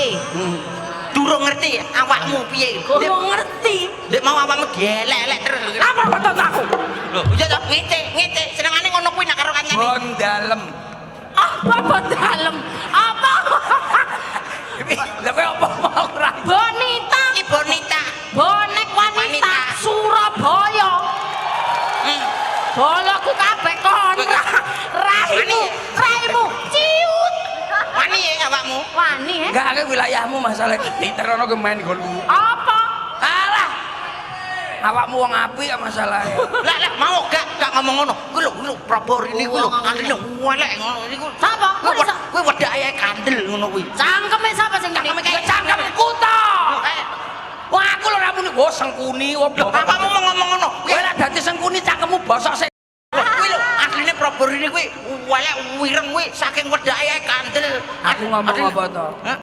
piye? Durung ngerti awakmu piye? Durung ngerti. Lek mau awakmu dielek-elek terus. Apa betul aku? Lho, iya to, ngece, senengane ngono kuwi nak karo kancane. Bon dalem. Apa dalem? Apa? Lah kowe apa mau ora? Bonita. Iki bonita. Bonek wanita Surabaya. Boloku kabeh kon. Raimu ciut. Wani ya awakmu. Wani Enggak akeh wilayahmu masalah diterono ke main gol. Apa? Alah. Awakmu wong apik masalahe. Lah mau gak ngomong ngono. Kuwi lho Prabu ini kuwi lho andine welek ngono niku. Sapa? Kuwi wedake kandel ngono kuwi. Cangkeme sapa sing ngene? Cangkemku to. Wah aku lho ramune wo sengkuni opo. Awakmu mau ngomong ngono. Kowe lek dadi sengkuni cangkemmu bosok sik. Kuwi lho asline Prabu ini kuwi welek wireng kuwi saking wedake kandel. Aku ngomong apa to?